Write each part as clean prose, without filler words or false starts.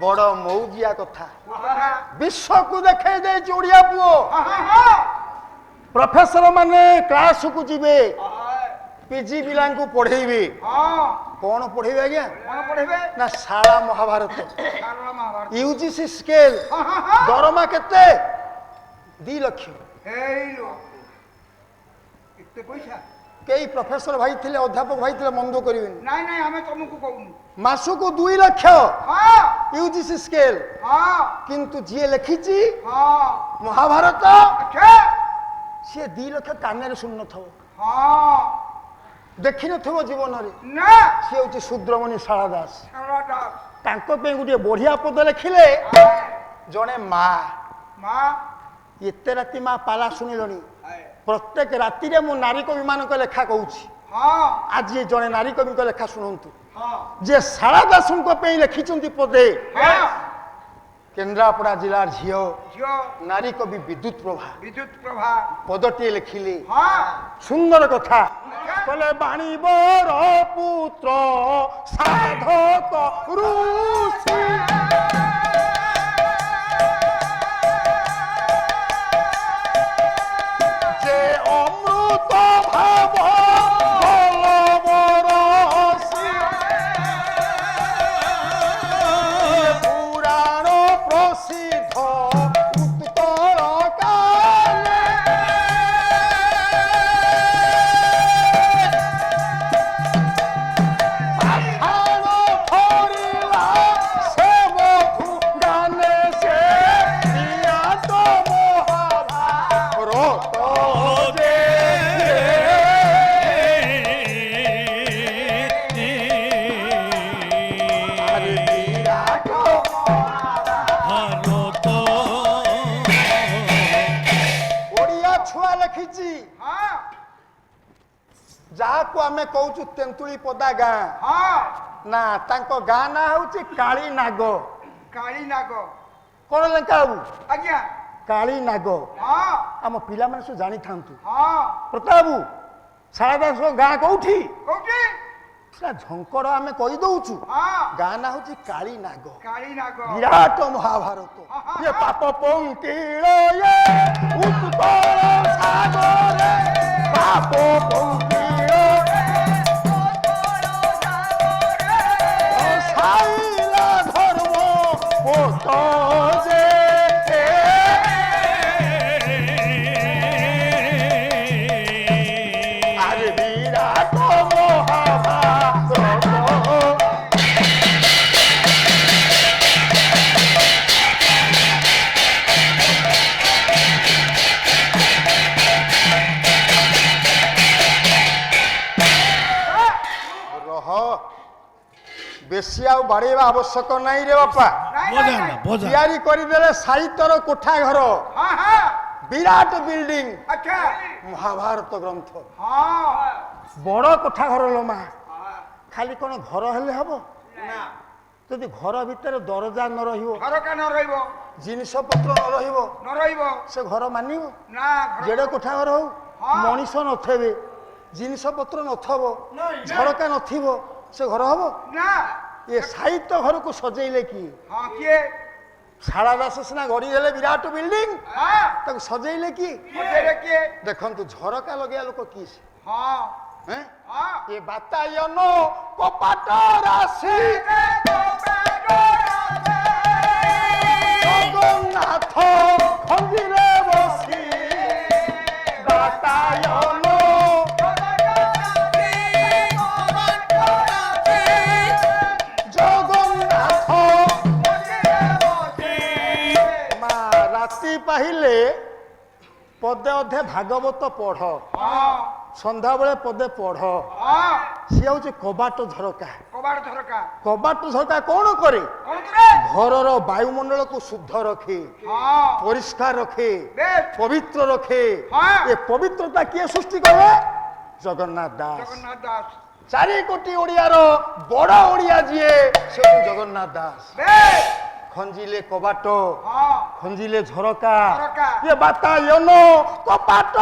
বড় মৌজিয়া কথা বিশ্বকু দেখাই দেইছি ওড়িয়া পুଅ প্রফেসর মানে ক্লাসকু ଯିବେ পিজি পিলাঙ্কু পড়েইবে কোন পড়েইবে আজ্ঞা না সারা মহাভারত ইউজিসি স্কেল দরমা কেতে 2 লক্ষ কেই প্রফেসর ভাই ଥିଲେ অধ্যাপক ভাই ଥିଲେ মন্দ করিবেনি নাই নাই আমি তোমাকে কহুনি মাসুকু 2 লক্ষ ইউজিসি স্কেল কিন্তু যিয়ে লেখিছি মহাভারত সে 2 লক্ষ কানের শুননথব দেখি নথব জীবନରେ না সে হচ্ছে শূদ্রমণি শারদা দাস সারাটা তাଙ୍କ ପାଇଁ ଗୋଟିଏ ବଢିଆ ପଦ ଲେଖିଲେ ଜଣେ ମା মা ଏତେ ରାତି ମା ପାଲା ଶୁଣିଲଣି ପ୍ରତ୍ୟେକ ରାତିରେ ମୁଁ ନାରୀ କବିମାନଙ୍କ ଲେଖା କହୁଛି ଆଜି ଜଣେ ନାରୀ କବିଙ୍କ ଲେଖା ଶୁଣନ୍ତୁ ଯେ ଶାରଦା ଦାସଙ୍କ ପାଇଁ ଲେଖିଛନ୍ତି ପଦେ କେନ୍ଦ୍ରାପଡ଼ା ଜିଲ୍ଲାର ଝିଅ ନାରୀ କବି ବିଦ୍ୟୁତ ପ୍ରଭା ପଦଟିଏ ଲେଖିଲେ ସୁନ୍ଦର କଥା କହିଲେ ବାଣିବର ପୁତ୍ର ସାଧକ ଋଷି যে অমৃত ভাব বলবরসি পুরাণ প্রসিদ্ধ উত্তর কালে পাষাণ ধরিলা সে মধু গানে সে নিয়াত মহাভারত ଯାହାକୁ ଆମେ କହୁଛୁ ତେନ୍ତୁଳି ପଦା ଗାଁ ନା ତାଙ୍କ ଗାଁ ନାଁ ହଉଛି କାଳୀ ନାଗ କଣ ଲେଖା ବାବୁ ଆଜ୍ଞା କାଳୀ ନାଗ ଆମ ପିଲାମାନେ ସବୁ ଜାଣିଥାନ୍ତୁ ପ୍ରତାପ ବାବୁ ଶାରଦା ଦାସଙ୍କ ଗାଁ କୋଉଠି ସେଟା ଝଙ୍କଡ ଆମେ କହିଦଉଛୁ ଗାଁ ନାଁ ହଉଛି କାଳୀ ନାଗ ବିରାଟ ମହାଭାରତ ଇଏ ପାପ ପଙ୍କିଳ ଉତ୍ତର ସାଗରେ ପାପ ପଙ୍କିଳ ସାଇଲା ଧର୍ମ ପୋତ ଯେ ଆରେ ବିରାଟ ମହାଭାରତ বেশি আউ বাড়াইবা আবশ্যক নাই রে বাপা তৈরি করিদেলে সাহিত্যর কোঠা ঘর বিরাট বিল্ডিং মহাভারত গ্রন্থ বড় কোঠা ঘর লোমা খালি কোন ঘর হলে হব যদি ঘর ভিতরে দরজা ন রহিব জিনিসপত্র ন রহিব সে ঘর মানিব যেড়ে কোঠা ঘর হও মনিষ নথবে জিনিসপত্র নথব ঝরকা নথিব সে ঘর হব এ সাহিত্য ঘরକୁ সজাইলে কি ଶାରଦା ଦାସ ସିନା ଗଢି ଦେଲେ ବିରାଟ ବିଲ୍ଡିଂ ତାକୁ ସଜେଇଲେ କି ଦେଖନ୍ତୁ ଝରକା ଲଗେଇବା ଲୋକ କିଏ ସେ ଏ ବାତାୟନ କପାଟ ରାଶି ଜଗନ୍ନାଥ ଖଞ୍ଜିରେ ବସି ବାତାୟନ পাহিলে পদে অধে ভাগবত পঢ় সন্ধ্যা বেলে পদে পঢ় সি হচ্ছে কবাট ঝরকা কোণ করে ঘরর বায়ুমণ্ডলକୁ শুদ্ধ রখে পরিষ্কার রখে পবিত্র রখে এ পবিত্রতা কিଏ সৃষ্টি কলে জগন্নাথ দাস 4 কোটি ওড়িয়ার বড় ওড়িয়া যিয়ে সে জগন্নাথ দাস খঞ্জিলে কবাট খঞ্জিলে ঝরকা ইয়ে বাতায়ন কপাট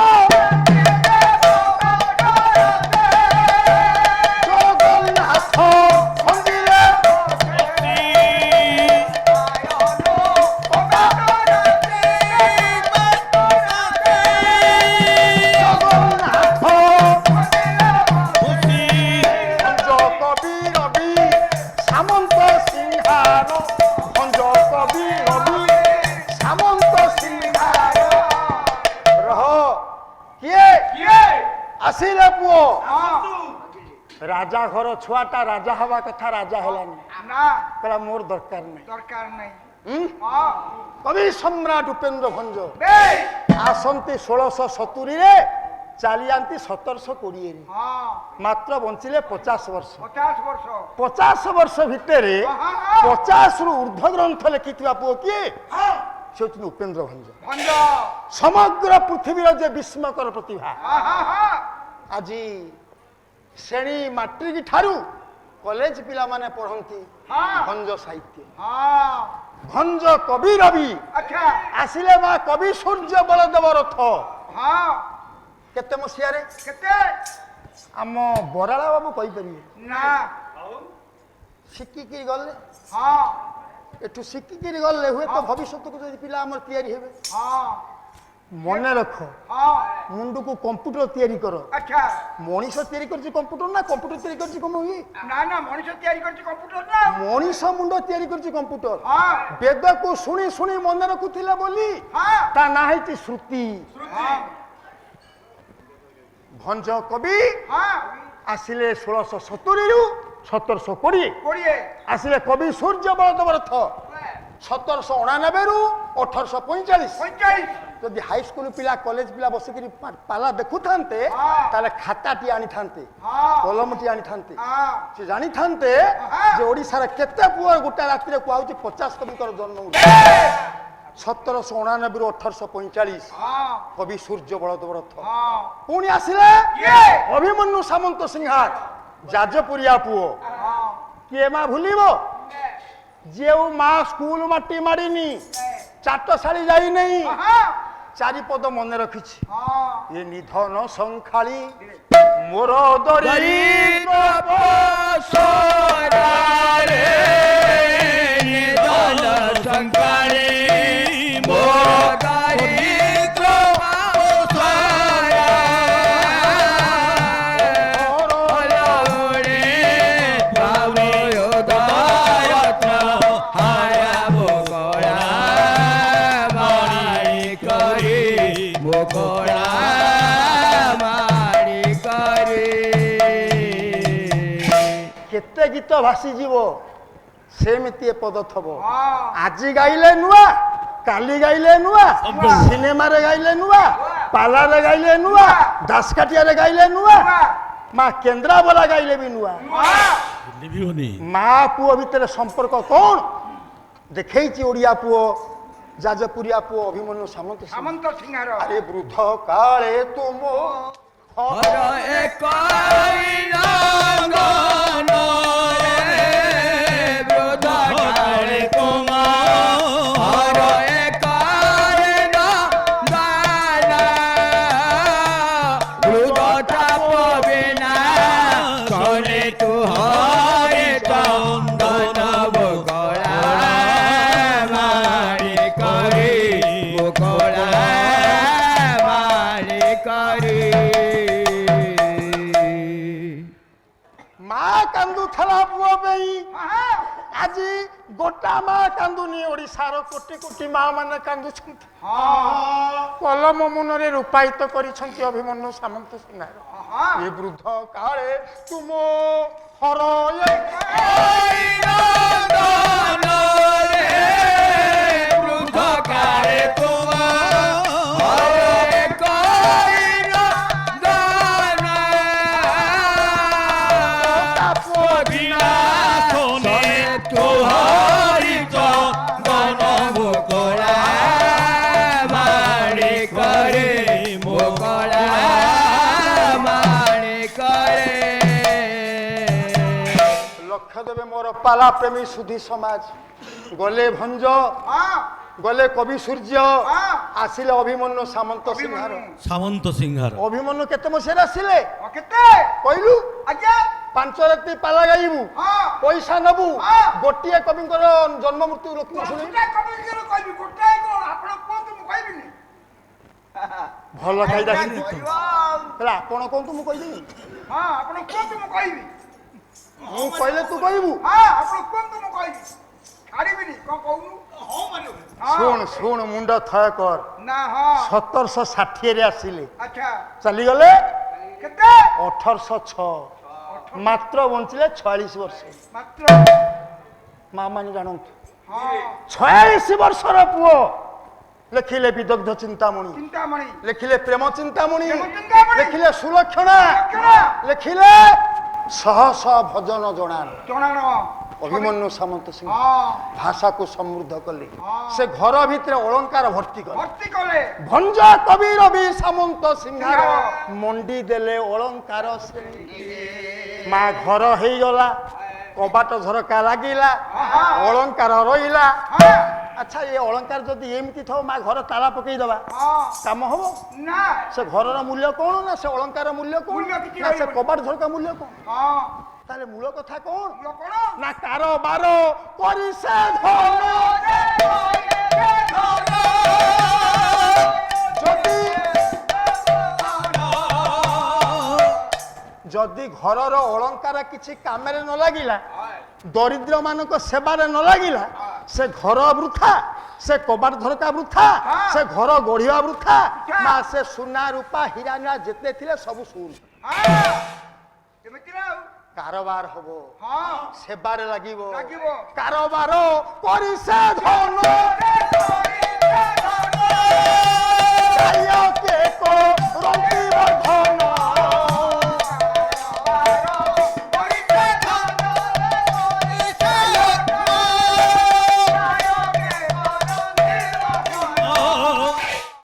জগন্নাথ খঞ্জিলে ସିଂହାର ଭଞ୍ଜ କବି ରବି ସାମନ୍ତ ସିଂହାର ରହ କିଏ କିଏ ଆସିଲେ ପୁଅ ହଁ ରାଜା ଘର ଛୁଆଟା ରାଜା ହବା କଥା ରାଜା ହେଲାନି ନା କହିଲା ମୋର ଦରକାର ନାହିଁ ଦରକାର ନାହିଁ ହୁଁ? ହଁ କବି ସମ୍ରାଟ ଉପେନ୍ଦ୍ର ଭଞ୍ଜ ବେ ଆସନ୍ତି 1670 ଚାଲିଯାନ୍ତି 1720 ହଁ ମାତ୍ର ବଞ୍ଚିଲେ 50 ବର୍ଷ 50 ବର୍ଷ 50 ବର୍ଷ ଭିତରେ ହଁ, ହଁ। 50 ରୁ ଉର୍ଦ୍ଧ୍ୱ ଗ୍ରନ୍ଥ ଲେଖିଥିବା ପୁଅ କିଏ ହଁ ସେ ହେଉଛନ୍ତି ଉପେନ୍ଦ୍ର ଭଞ୍ଜ ଭଞ୍ଜ ସମଗ୍ର ପୃଥିବୀର ଯେ ବିସ୍ମୟକର ପ୍ରତିଭା ହଁ ହଁ ହଁ ଆଜି ଶ୍ରେଣୀ ମାଟ୍ରିକ ଠାରୁ କଲେଜ ପିଲାମାନେ ପଢନ୍ତି ହଁ ଭଞ୍ଜ ସାହିତ୍ୟ ହଁ ଭଞ୍ଜ କବି ରବି ଆଚ୍ଛା ଆସିଲେ ମା କବି ସୂର୍ଯ୍ୟ ବଳଦେବ ରଥ ହଁ କେତେ ମସିହାରେ କେତେ ଆମ ବରାଳା ବାବୁ କହିପାରିବେ ନା ଶିଖିକିରି ଗଲେ ହଁ ଏଠୁ ଶିଖିକିରି ଗଲେ ହୁଏତ ଭବିଷ୍ୟତକୁ ଯଦି ପିଲା ଆମର ତିଆରି ହେବେ ହଁ ମନେ ରଖ ହଁ ମୁଣ୍ଡକୁ କମ୍ପ୍ୟୁଟର ତିଆରି କର ଆଚ୍ଛା ମଣିଷ ତିଆରି କରିଛି କମ୍ପ୍ୟୁଟର ନା କମ୍ପ୍ୟୁଟର ତିଆରି କରିଛି କଣ ଇଏ ନା ନା ମଣିଷ ତିଆରି କରିଛି କମ୍ପ୍ୟୁଟର ନା ମଣିଷ ମୁଣ୍ଡ ତିଆରି କରିଛି କମ୍ପ୍ୟୁଟର ହଁ ବେଦକୁ ଶୁଣି ଶୁଣି ମନେ ରଖୁଥିଲେ ବୋଲି ହଁ ତା ନାଁ ହେଇଛି ଶ୍ରୁତି ହଁ ଭଞ୍ଜ କବି ହଁ ଆସିଲେ 1670 ରୁ 1720 କୋଡ଼ିଏ ଆସିଲେ କବି ସୂର୍ଯ୍ୟ ବଳଦେବ ରଥ 1789 ରୁ 1845 45 ଯଦି ହାଇସ୍କୁଲ ପିଲା କଲେଜ ପିଲା ବସିକିରି ପାଲା ଦେଖୁଥାନ୍ତେ ହଁ। ତାହେଲେ ଖାତାଟି ଆଣିଥାନ୍ତେ ହଁ କଲମଟି ଆଣିଥାନ୍ତେ ହଁ ସେ ଜାଣିଥାନ୍ତେ ହଁ। ଯେ ଓଡ଼ିଶାର କେତେ ପୁଅ ଗୋଟା ରାତିରେ କୁହାଉଛି 50 କବିଙ୍କର ଜନ୍ମ 1789 ରୁ 1845 ହଁ କବି ସୂର୍ଯ୍ୟ ବଳଦେବ ରଥ ହଁ ପୁଣି ଆସିଲେ କିଏ ଅଭିମନ୍ୟୁ ସାମନ୍ତ ସିଂହାର ଯାଜପୁରିଆ ପୁଅ ହଁ କିଏ ମା ଭୁଲିବ ଯେଉଁ ମା ସ୍କୁଲ ମାଟି ମାଡ଼ିନି ଚାଟଶାଳୀ ଯାଇନେଇ ହଁ ଚାରିପଦ ମନେ ରଖିଛି ହଁ ଏ ନିଧନ ସଂଖାଳି ମୋର ଦରିଦ୍ର କେତେ ଗୀତ ଭାସିଯିବ ସେମିତି ଏ ପଦ ଥବ ହଁ ଆଜି ଗାଇଲେ ନୂଆ କାଲି ଗାଇଲେ ନୂଆ ସିନେମାରେ ଗାଇଲେ ନୂଆ ପାଲାରେ ଗାଇଲେ ନୂଆ ଦାସକାଠିଆରେ ଗାଇଲେ ନୂଆ ମା କେନ୍ଦ୍ରାବଲା ଗାଇଲେ ବି ନୂଆ ମା ପୁଅ ଭିତରେ ସମ୍ପର୍କ କଣ ଦେଖେଇଛି ଓଡ଼ିଆ ପୁଅ ଯାଜପୁରିଆ ପୁଅ ଅଭିମନ୍ୟୁ ସାମନ୍ତ ସିଂହ। ସାମନ୍ତ ସିଂହାର ଆରେ ବୃଦ୍ଧ କାଳେ ତୁମ ମା କାନ୍ଦୁଥିଲା ପୁଅ ପାଇଁ ଆଜି ଗୋଟା ମା କାନ୍ଦୁନି ଓଡ଼ିଶାର କୋଟି କୋଟି ମା ମାନେ କାନ୍ଦୁଛନ୍ତି କଲମ ମୁନରେ ରୂପାୟିତ କରିଛନ୍ତି ଅଭିମନ୍ୟୁ ସାମନ୍ତ ସିଂହାର ଏ ବୃଦ୍ଧ କାଳେ ତୁମ ହର ଲକ୍ଷ୍ୟ ଦେବେ ମୋର ପାଲା ପ୍ରେମୀ ସୁଧୀ ସମାଜ ଗଲେ ଭଞ୍ଜ ଗଲେ କବି ସୂର୍ଯ୍ୟ ଆସିଲେ ଅଭିମନ୍ୟୁ ସାମନ୍ତ ସିଂହାର ସାମନ୍ତ ସିଂହାର ଅଭିମନ୍ୟୁ କେତେ ମସିହାରେ ଆସିଲେ କେତେ କହିଲୁ ଆଜ୍ଞା 5 ରାତି ପାଲା ଗାଇବୁ ପଇସା ନବୁ ଗୋଟିଏ କବିଙ୍କର ଜନ୍ମ ମୃତ୍ୟୁ ଲୋକ ଶୁଣିବୁ କହିବି ଗୋଟାଏ କଣ ଆପଣ କୁହନ୍ତୁ ମୁଁ କହିବିନି ଭଲ କାଇଦା କହିବ ହେଲେ ଆପଣ କୁହନ୍ତୁ ମୁଁ କହିଦେବି ହଁ ଆପଣ କୁହନ୍ତୁ ମୁଁ କହିବି ମୁଁ କହିଲେ ତୁ କହିବୁ ହଁ ଆପଣ କୁହନ୍ତୁ ମୁଁ କହିବି କଣ କହୁନୁ? ହଁ ମାରିବ ଶୁଣ ଶୁଣ ମୁଣ୍ଡ ଥୟ କର। ନା ହଁ 1760 ଆସିଲେ ଆଚ୍ଛା ଚାଲିଗଲେ କେତେ 1806 ମାତ୍ର ବଞ୍ଚିଲେ 46 ବର୍ଷ। ମାତ୍ର ମା ମାନେ ଜାଣନ୍ତୁ ହଁ 46 ବର୍ଷର ପୁଅ ଲେଖିଲେ ବିଦଗ୍ଧ ଚିନ୍ତାମଣି, ଚିନ୍ତାମଣି ଲେଖିଲେ ପ୍ରେମ ଚିନ୍ତାମଣି, ପ୍ରେମ ଚିନ୍ତାମଣି, ଲେଖିଲେ ସୁଲକ୍ଷଣା, ସୁଲକ୍ଷଣା, ଲେଖିଲେ ଶହ ଶହ ଭଜନ ଜଣାଣ। ଜଣାଣ ଅଭିମନ୍ୟୁ ସାମନ୍ତ ସିଂହ ହଁ ଭାଷାକୁ ସମୃଦ୍ଧ କଲେ। ହଁ। ସେ ଘର ଭିତରେ ଅଳଙ୍କାର ଭର୍ତ୍ତି କଲେ। ଭର୍ତ୍ତି କଲେ ଭଞ୍ଜ କବି ରବି ସାମନ୍ତ ସିଂହାର ମଣ୍ଡି ଦେଲେ ଅଳଙ୍କାର ସେ। ମା ଘର ହେଇଗଲା, କବାଟ ଝରକା ଲାଗିଲା, ଅଳଙ୍କାର ରହିଲା। ହଁ ଆଚ୍ଛା ଏ ଅଳଙ୍କାର ଯଦି ଏମିତି ଥାଉ ମା ଘର ତାଲା ପକେଇଦବା ହଁ କାମ ହବ? ନା ସେ ଘରର ମୂଲ୍ୟ କଣ ନା ସେ ଅଳଙ୍କାର ମୂଲ୍ୟ କଣ ମୂଲ୍ୟ କିଛି ନା ସେ ରହିବନି। କବାଟ ଝରକା ମୂଲ୍ୟ କଣ? ହଁ ତାହେଲେ ମୂଳ କଥା କଣ ମୂଳ କଣ? ନା କାରବାର କରି ସେ ଧନ। ଯଦି ଯଦି ଘରର ଅଳଙ୍କାର କିଛି କାମରେ ନ ଲାଗିଲା, ଦରିଦ୍ର ମାନଙ୍କ ସେବାରେ ନ ଲାଗିଲା, ସେ ଘର ବୃଥା, ସେ କବାଟ ଝରକା ବୃଥା, ସେ ଘର ଗଢିବା ବୃଥା। ମା ସେ ସୁନା ରୂପା ହୀରା ନୀଳା ଯେତେ ଥିଲେ ସବୁ ଶୂନ। କେମିତି ନା ଆଉ? କାରବାର ହବ, ହଁ ସେବାରେ ଲାଗିବ, ଲାଗିବ। କାରବାର କରି ସେ ଧନ।